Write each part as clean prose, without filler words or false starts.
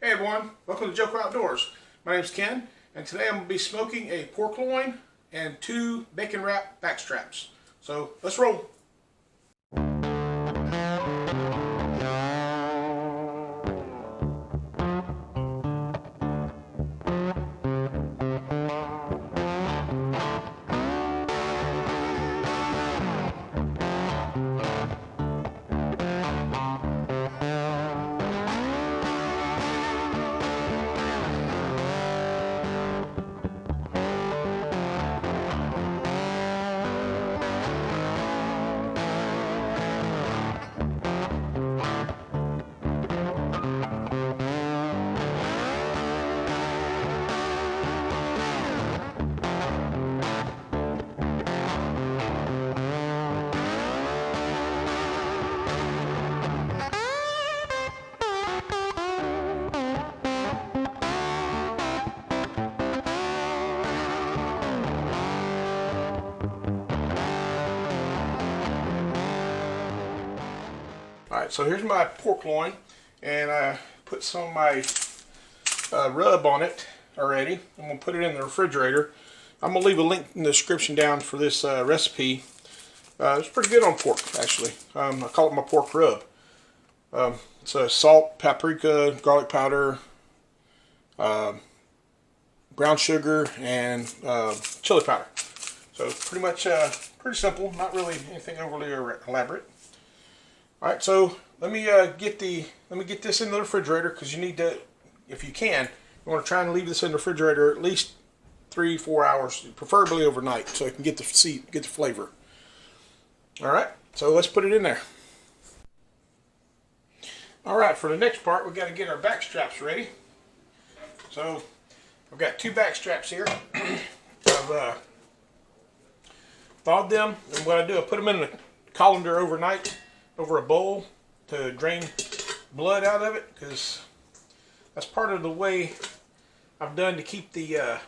Hey everyone, welcome to Joker Outdoors. My name is Ken, and today I'm going to be smoking a pork loin and 2 bacon wrap backstraps. So let's roll. Alright, so here's my pork loin, and I put some of my rub on it already. I'm going to put it in the refrigerator. I'm going to leave a link in the description down for this recipe. It's pretty good on pork, actually. I call it my pork rub. It's salt, paprika, garlic powder, brown sugar, and chili powder. So pretty much pretty simple, not really anything overly elaborate. All right, so let me get this in the refrigerator, because you need to, if you can, you want to try and leave this in the refrigerator at least 3-4 hours, preferably overnight, so it can get the flavor. All right, so let's put it in there. All right, for the next part, we got to get our back straps ready. So I've got 2 back straps here. I've thawed them, and what I do, I put them in the colander overnight over a bowl to drain blood out of it, because that's part of the way I've done to keep the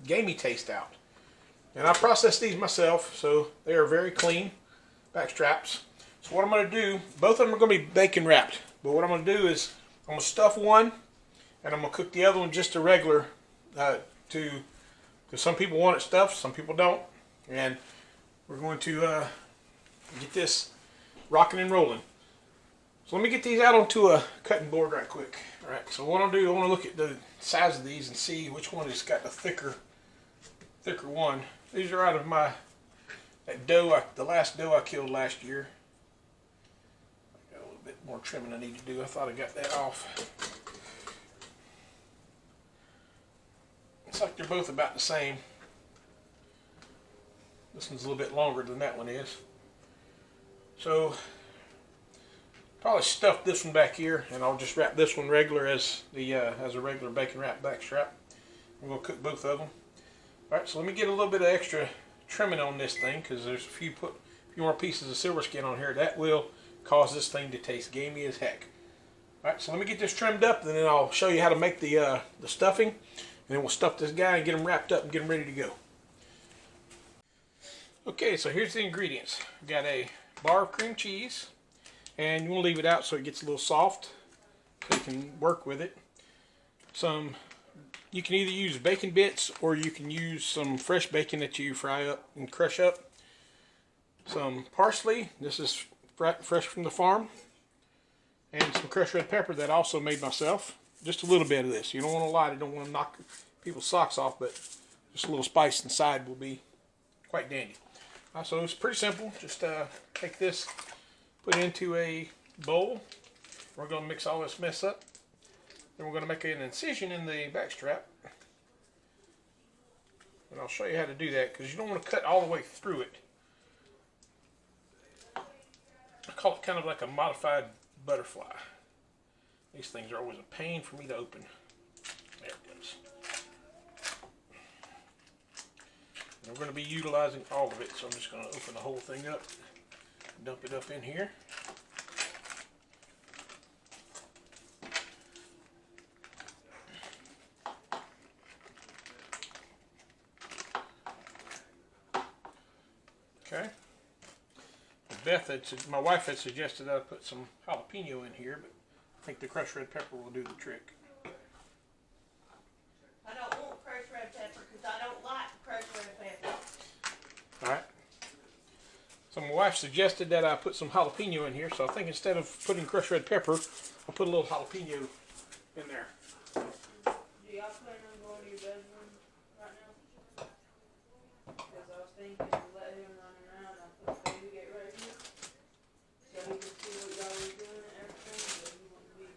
gamey taste out. And I process these myself, so they are very clean back straps. So what I'm going to do, both of them are going to be bacon wrapped, but what I'm going to do is I'm going to stuff one, and I'm going to cook the other one just a regular, because some people want it stuffed, some people don't, and we're going to get this rocking and rolling. So let me get these out onto a cutting board right quick. Alright, so what I'll do, I want to look at the size of these and see which one has got the thicker one. These are out of that doe, the last doe I killed last year. I got a little bit more trimming I need to do. I thought I got that off. Looks like they're both about the same. This one's a little bit longer than that one is. So probably stuff this one back here, and I'll just wrap this one regular as a regular bacon wrap back strap. We're going to cook both of them. Alright, so let me get a little bit of extra trimming on this thing, because there's a few more pieces of silver skin on here that will cause this thing to taste gamey as heck. Alright, so let me get this trimmed up, and then I'll show you how to make the stuffing, and then we'll stuff this guy and get him wrapped up and get him ready to go. Okay, so here's the ingredients. We've got a bar of cream cheese, and you want to leave it out so it gets a little soft so you can work with it. You can either use bacon bits, or you can use some fresh bacon that you fry up and crush up. Some parsley, this is fresh from the farm, and some crushed red pepper that I also made myself. Just a little bit of this. You don't want a lot, you don't want to knock people's socks off, but just a little spice inside will be quite dandy. So it's pretty simple. Just take this, put it into a bowl. We're going to mix all this mess up. Then we're going to make an incision in the back strap. And I'll show you how to do that, because you don't want to cut all the way through it. I call it kind of like a modified butterfly. These things are always a pain for me to open. There it goes. And we're going to be utilizing all of it, so I'm just going to open the whole thing up, dump it up in here. Okay. My wife had suggested I put some jalapeno in here, but I think the crushed red pepper will do the trick. wife suggested that I put some jalapeno in here, so I think instead of putting crushed red pepper, I'll put a little jalapeno in there. Do y'all plan on going to your bedroom right now? Because I was thinking to let him run around and put the baby gate right here, so he can see what y'all are doing and everything, but he wouldn't be.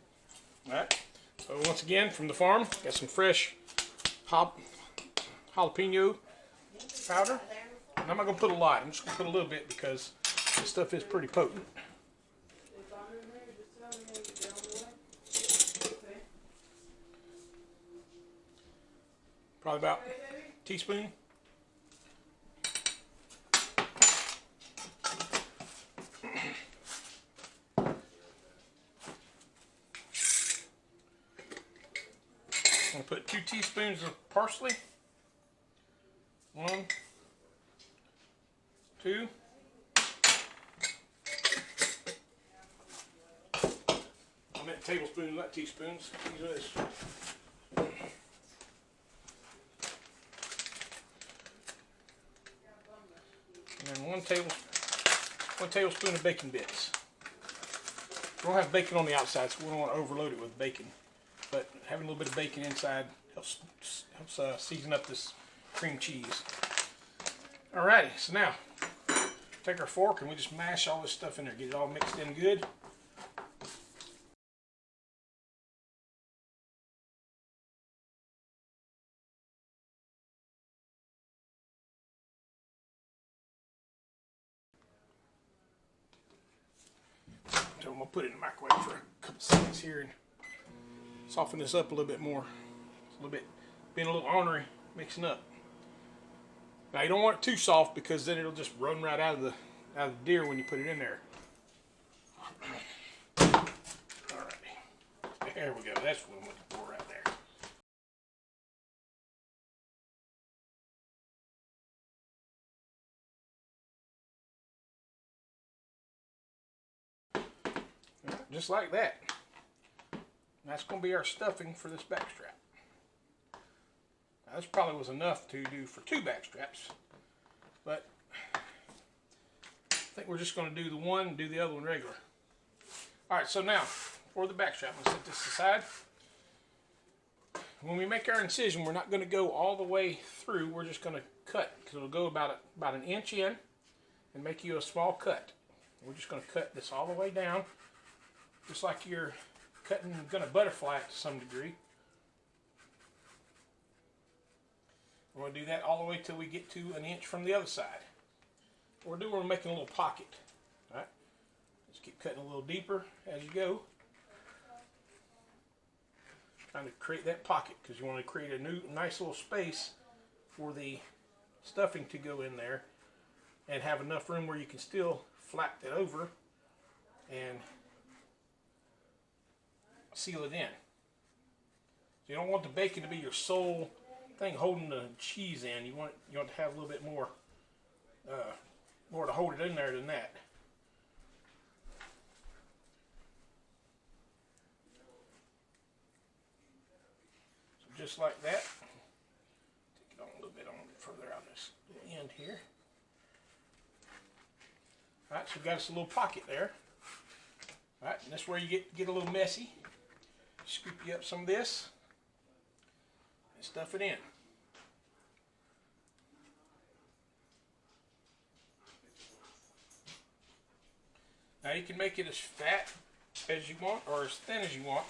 Alright, so once again, from the farm, got some fresh jalapeno powder. And I'm not going to put a lot, I'm just going to put a little bit because this stuff is pretty potent. If I'm in there, just tell me how you get on the way. Okay. Probably about a teaspoon. I'm going to put 2 teaspoons of parsley. 1, 2. I meant tablespoons, not teaspoons. These are this. And then 1 tablespoon of bacon bits. We don't have bacon on the outside, so we don't want to overload it with bacon. But having a little bit of bacon inside helps season up this cream cheese. Alrighty, so now take our fork and we just mash all this stuff in there, get it all mixed in good. So I'm going to put it in the microwave for a couple seconds here and soften this up a little bit more. It's a little bit, being a little ornery, mixing up. Now you don't want it too soft because then it'll just run right out of the deer when you put it in there. Alrighty, there we go. That's what I'm looking for right there. Just like that. That's going to be our stuffing for this backstrap. Now, this probably was enough to do for 2 backstraps, but I think we're just going to do the one and do the other one regular. Alright, so now for the backstrap, I'm going to set this aside. When we make our incision, we're not going to go all the way through, we're just going to cut, because it'll go about an inch in and make you a small cut. We're just going to cut this all the way down, just like you're going to butterfly it to some degree. We're going to do that all the way till we get to an inch from the other side. What we're making a little pocket. All right? Just keep cutting a little deeper as you go. Trying to create that pocket because you want to create a nice little space for the stuffing to go in there and have enough room where you can still flap it over and seal it in. So you don't want the bacon to be your sole thing holding the cheese in. You want to have a little bit more to hold it in there than that. So just like that. Take it on a little bit further out this end here. Alright, so we've got us a little pocket there. Alright, and this is where you get a little messy. Scoop you up some of this and stuff it in. Now you can make it as fat as you want or as thin as you want.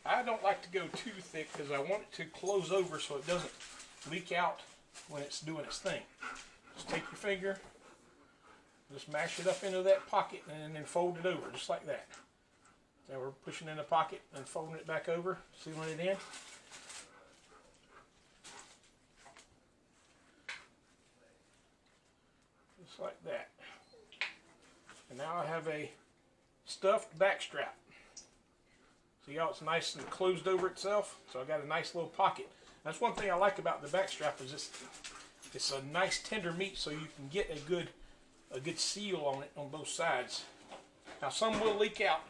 I don't like to go too thick because I want it to close over so it doesn't leak out when it's doing its thing. Just take your finger, just mash it up into that pocket and then fold it over just like that. So we're pushing in the pocket and folding it back over, sealing it in. Just like that. And now I have a stuffed backstrap. See how it's nice and closed over itself? So I got a nice little pocket. That's one thing I like about the backstrap is it's a nice tender meat so you can get a good seal on it on both sides. Now some will leak out,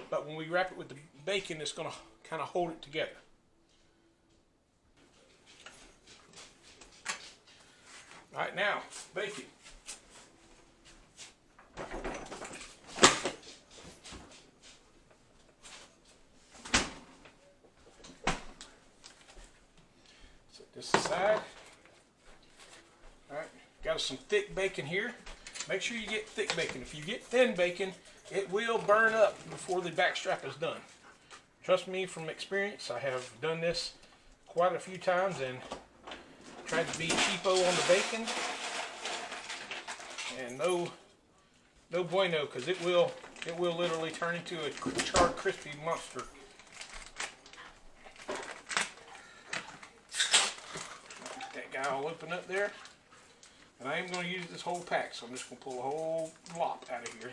but when we wrap it with the bacon, it's going to kind of hold it together. All right, now bacon. Set this aside. Alright, got us some thick bacon here. Make sure you get thick bacon. If you get thin bacon, it will burn up before the backstrap is done. Trust me from experience, I have done this quite a few times and tried to be cheapo on the bacon. And no bueno, because it will literally turn into a charred, crispy monster. Get that guy all open up there. And I am going to use this whole pack, so I'm just going to pull a whole glop out of here.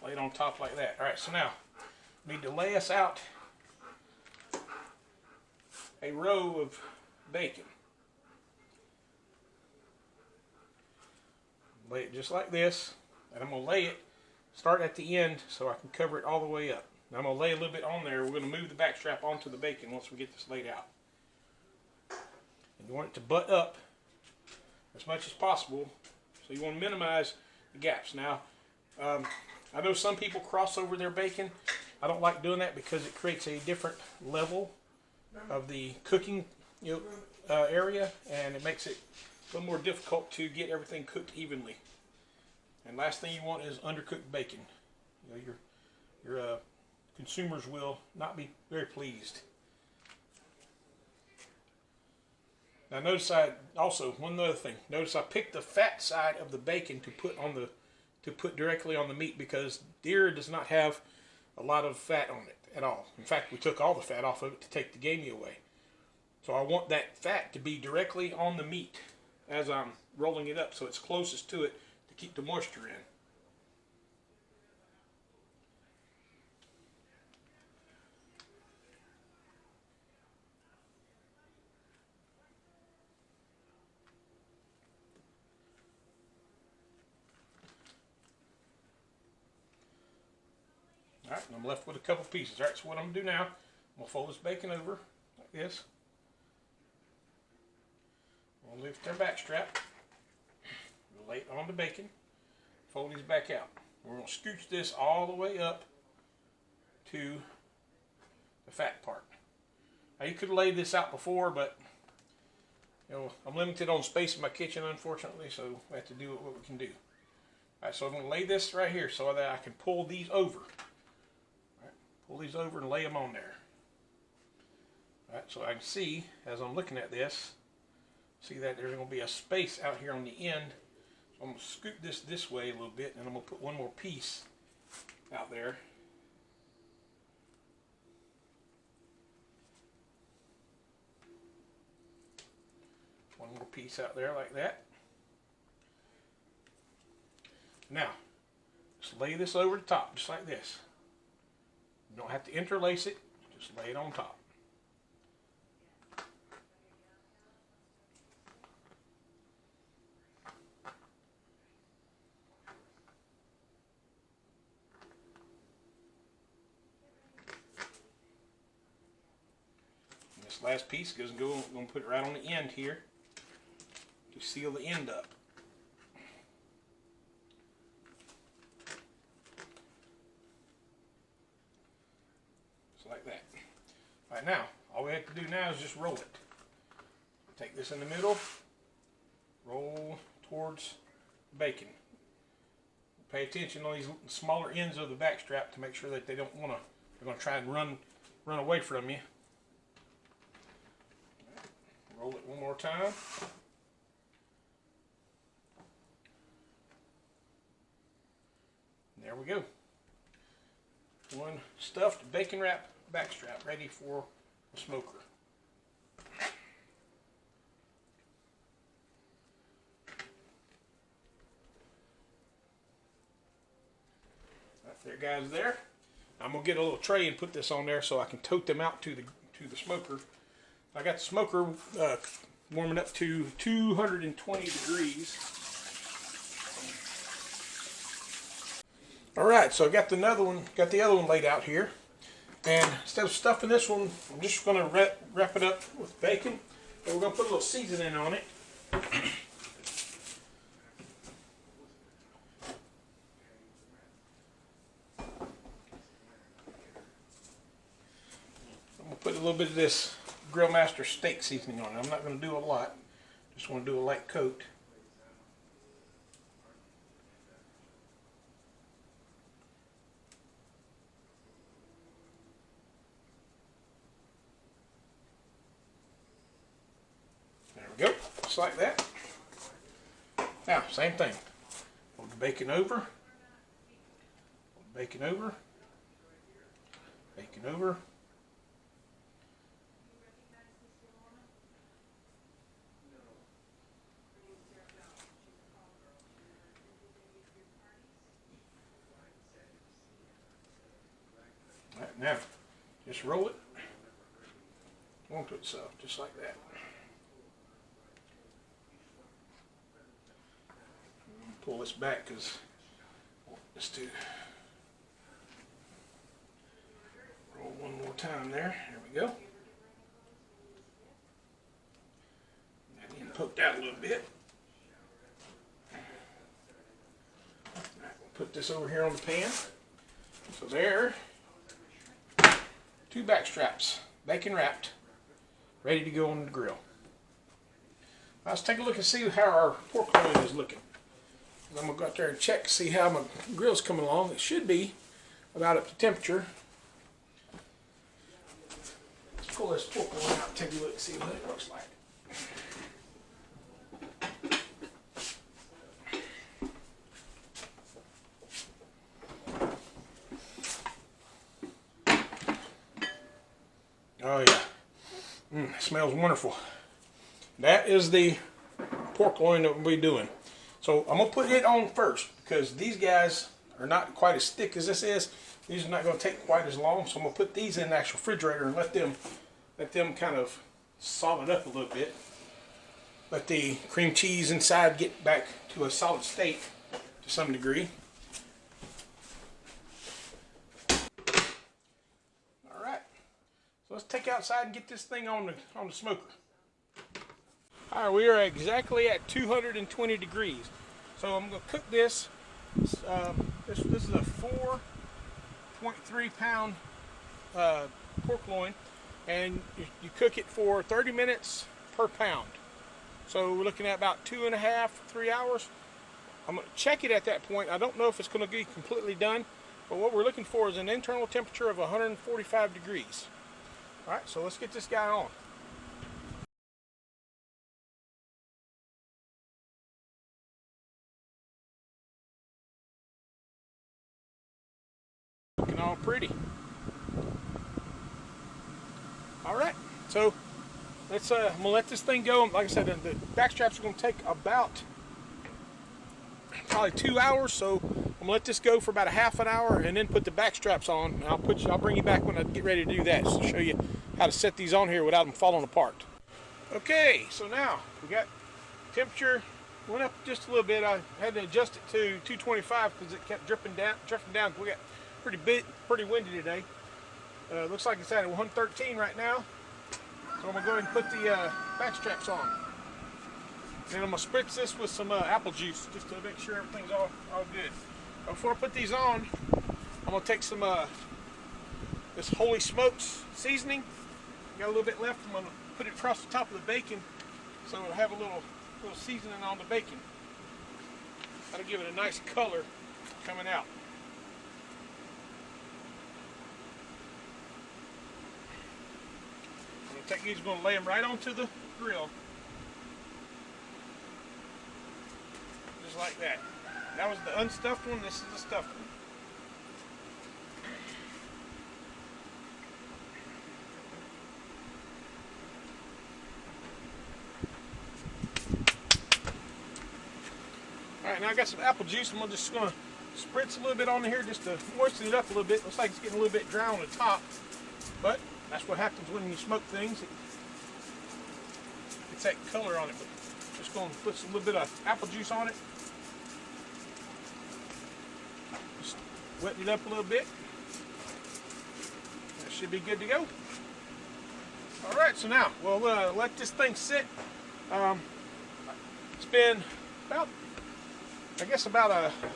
Lay it on top like that. Alright, so now, we need to lay us out a row of bacon. Lay it just like this, and I'm going to lay it, start at the end so I can cover it all the way up. Now I'm going to lay a little bit on there. We're going to move the backstrap onto the bacon once we get this laid out. And you want it to butt up as much as possible, so you want to minimize the gaps. Now, I know some people cross over their bacon. I don't like doing that because it creates a different level of the cooking area, and it makes it a little more difficult to get everything cooked evenly. And last thing you want is undercooked bacon. You know, your consumers will not be very pleased. Now notice one other thing. Notice I picked the fat side of the bacon to put directly on the meat, because deer does not have a lot of fat on it at all. In fact, we took all the fat off of it to take the gamey away. So I want that fat to be directly on the meat as I'm rolling it up, so it's closest to it to keep the moisture in. Alright, and I'm left with a couple pieces. Alright, so what I'm going to do now, I'm going to fold this bacon over like this. We'll lift our backstrap. We'll lay it on the bacon. Fold these back out. We're going to scooch this all the way up to the fat part. Now you could lay this out before, but I'm limited on space in my kitchen, unfortunately, so we have to do what we can do. Alright, so I'm going to lay this right here so that I can pull these over. Pull these over and lay them on there. Alright, so I can see, as I'm looking at this, see that there's going to be a space out here on the end. So I'm going to scoot this way a little bit, and I'm going to put one more piece out there. One more piece out there like that. Now, just lay this over the top, just like this. You don't have to interlace it, just lay it on top. And this last piece I'm going to put it right on the end here to seal the end up. Like that. Right now, all we have to do now is just roll it. Take this in the middle, roll towards the bacon. Pay attention on these smaller ends of the backstrap to make sure that they're going to try and run away from you. Roll it one more time. There we go. One stuffed bacon wrap backstrap ready for the smoker. Right there, guys. There. I'm gonna get a little tray and put this on there so I can tote them out to the smoker. I got the smoker warming up to 220 degrees. All right, so I got the other one laid out here. And instead of stuffing this one, I'm just going to wrap it up with bacon. And we're going to put a little seasoning on it. a little bit of this Grill Master steak seasoning on it. I'm not going to do a lot. Just want to do a light coat. There we go. Just like that. Now, same thing. Fold the bacon over. Bacon over. Bacon over. All right, now, just roll it onto itself, just like that. Pull this back because I want this to roll one more time there. There we go. That even poked out a little bit. All right, we'll put this over here on the pan. So there, 2 back straps, bacon wrapped, ready to go on the grill. Now let's take a look and see how our pork loin is looking. I'm going to go out there and check, see how my grill's coming along. It should be about up to temperature. Let's pull this pork loin out and take a look and see what it looks like. Oh yeah, it smells wonderful. That is the pork loin that we'll be doing. So I'm going to put it on first because these guys are not quite as thick as this is. These are not going to take quite as long. So I'm going to put these in the actual refrigerator and let them kind of solid up a little bit. Let the cream cheese inside get back to a solid state to some degree. All right. So let's take outside and get this thing on the smoker. All right, we are exactly at 220 degrees. So I'm going to cook this. This is a 4.3 pound pork loin, and you cook it for 30 minutes per pound. So we're looking at about 2.5, 3 hours. I'm going to check it at that point. I don't know if it's going to be completely done, but what we're looking for is an internal temperature of 145 degrees. All right, so let's get this guy on. Looking all pretty. All right, so let's I'm gonna let this thing go. Like I said, the back straps are gonna take about probably 2 hours. So I'm gonna let this go for about a half an hour, and then put the back straps on. And I'll bring you back when I get ready to do that, to show you how to set these on here without them falling apart. Okay, so now we got temperature went up just a little bit. I had to adjust it to 225 because it kept drifting down. We got pretty windy today. Looks like it's at 113 right now. So I'm gonna go ahead and put the back straps on. And I'm gonna spritz this with some apple juice just to make sure everything's all good. But before I put these on, I'm gonna take some this Holy Smokes seasoning. Got a little bit left. I'm gonna put it across the top of the bacon so it'll have a little seasoning on the bacon. That'll give it a nice color coming out. I'm going to lay them right onto the grill. Just like that. That was the unstuffed one, this is the stuffed one. Alright, now I got some apple juice. I'm just going to spritz a little bit on here just to moisten it up a little bit. Looks like it's getting a little bit dry on the top, but that's what happens when you smoke things. It's that color on it. But just going to put a little bit of apple juice on it. Just wet it up a little bit. That should be good to go. All right, so now we'll let this thing sit. It's been about, I guess, about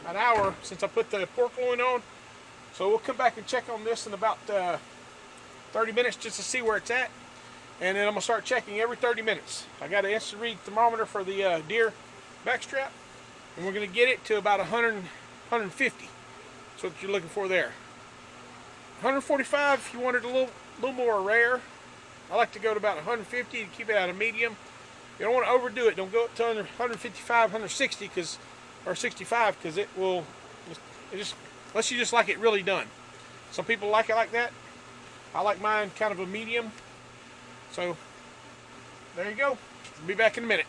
an hour since I put the pork loin on. So we'll come back and check on this in about 30 minutes just to see where it's at. And then I'm going to start checking every 30 minutes. I got an instant read thermometer for the deer backstrap. And we're going to get it to about 100, 150. That's what you're looking for there. 145 if you want it a little more rare. I like to go to about 150 to keep it at a medium. You don't want to overdo it. Don't go up to 155, 160 or 65 because it just unless you just like it really done. Some people like it like that. I like mine kind of a medium. So there you go. I'll be back in a minute.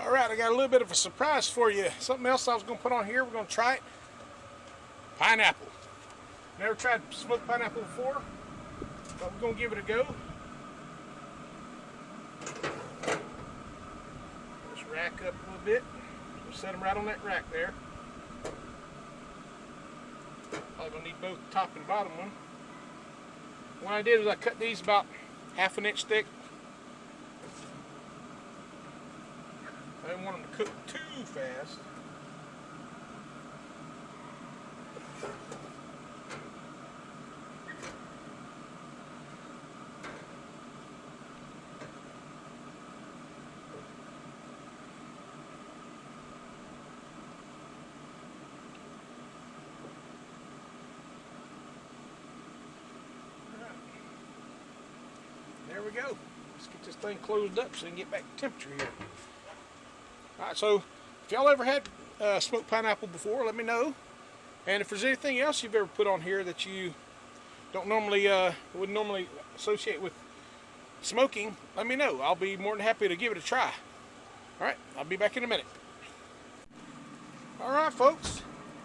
All right, I got a little bit of a surprise for you. Something else I was going to put on here. We're going to try it. Pineapple. Never tried smoked pineapple before, but we're going to give it a go. Just rack up a little bit. We'll set them right on that rack there. Probably going to need both top and bottom one. What I did was I cut these about ½ an inch thick. I didn't want them to cook too fast. There we go. Let's get this thing closed up so we can get back to temperature here. Alright, so if y'all ever had smoked pineapple before, let me know. And if there's anything else you've ever put on here that you don't normally, wouldn't normally associate with smoking, let me know. I'll be more than happy to give it a try. Alright, I'll be back in a minute. Alright folks,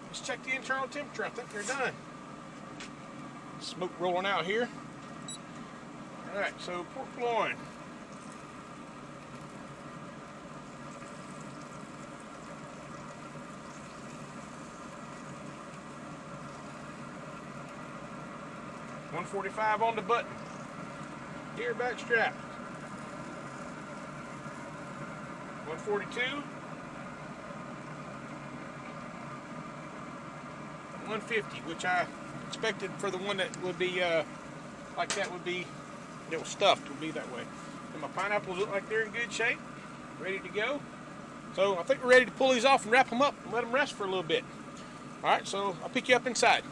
let's check the internal temperature. I think they're done. Smoke rolling out here. Alright, so pork loin. $145 on the button. Deer backstrap. 142. 150, which I expected for the one that would be like that would be, you know, stuffed would be that way. And my pineapples look like they're in good shape, ready to go. So I think we're ready to pull these off and wrap them up and let them rest for a little bit. All right, so I'll pick you up inside.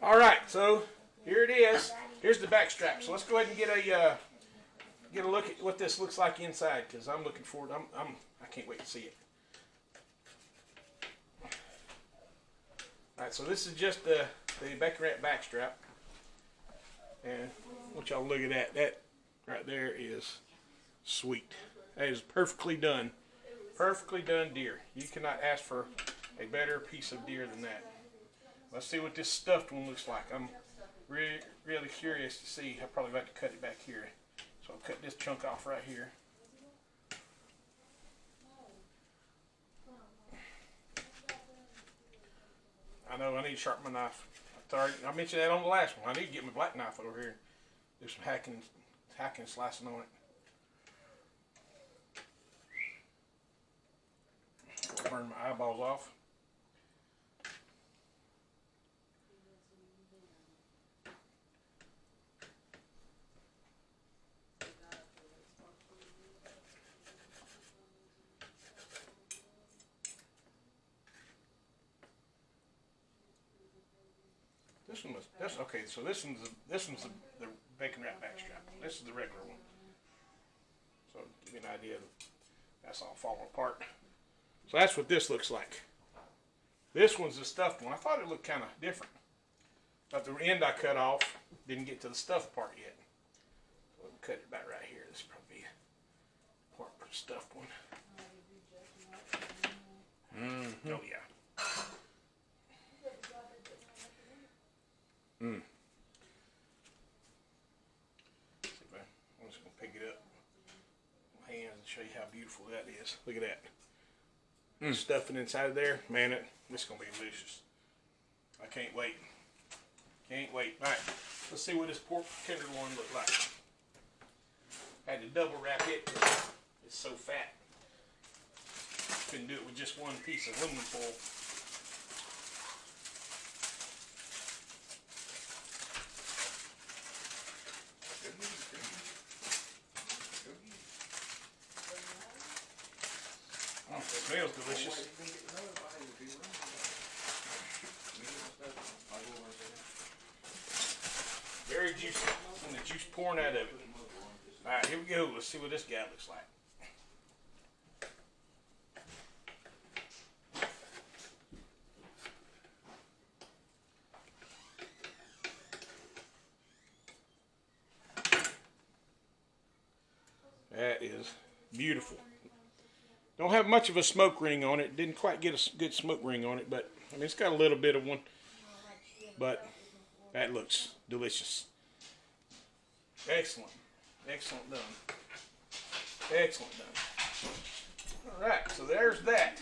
All right, so here it is. Here's the backstrap. So let's go ahead and get a look at what this looks like inside, because I'm looking forward. I can't wait to see it. All right, so this is just the Backstrap backstrap, and I want y'all to look at that. That right there is sweet. That is perfectly done deer. You cannot ask for a better piece of deer than that. Let's see what this stuffed one looks like. I'm really curious to see. I'd probably like to cut it back here. So I'll cut this chunk off right here. I know I need to sharpen my knife. I mentioned that on the last one. I need to get my black knife over here. Do some hacking slicing on it. Burn my eyeballs off. Okay. So this one's the bacon wrap backstrap. This is the regular one. So give you an idea. That's all falling apart. So that's what this looks like. This one's the stuffed one. I thought it looked kind of different, but the end I cut off didn't get to the stuffed part yet. So we'll cut it back right here. This is probably the part for the stuffed one. Oh yeah. I'm just going to pick it up with my hands and show you how beautiful that is. Look at that. Stuffing inside of there. Man, this is going to be delicious. I can't wait. Can't wait. Alright, let's see what this pork tenderloin looks like. I had to double wrap it because it's so fat. Couldn't do it with just one piece of aluminum foil. Smells delicious. Very juicy. And the juice pouring out of it. Alright, here we go. Let's see what this guy looks like. That is beautiful. Don't have much of a smoke ring on it. Didn't quite get a good smoke ring on it, but I mean it's got a little bit of one. But that looks delicious. Excellent. Excellent done. Excellent done. Alright, so there's that.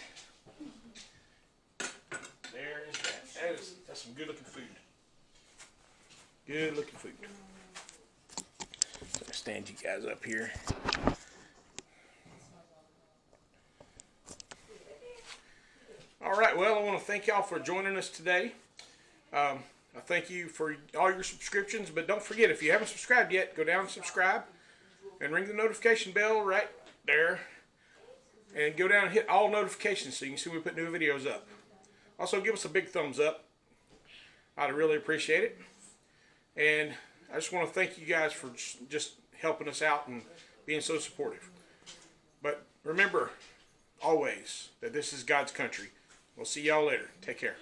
There's that. That's some good looking food. Good looking food. So I stand you guys up here. Alright, well I want to thank y'all for joining us today. I thank you for all your subscriptions, but don't forget, if you haven't subscribed yet, go down and subscribe and ring the notification bell right there and go down and hit all notifications so you can see when we put new videos up. Also give us a big thumbs up. I'd really appreciate it. And I just want to thank you guys for just helping us out and being so supportive. But remember always that this is God's country. We'll see y'all later. Take care.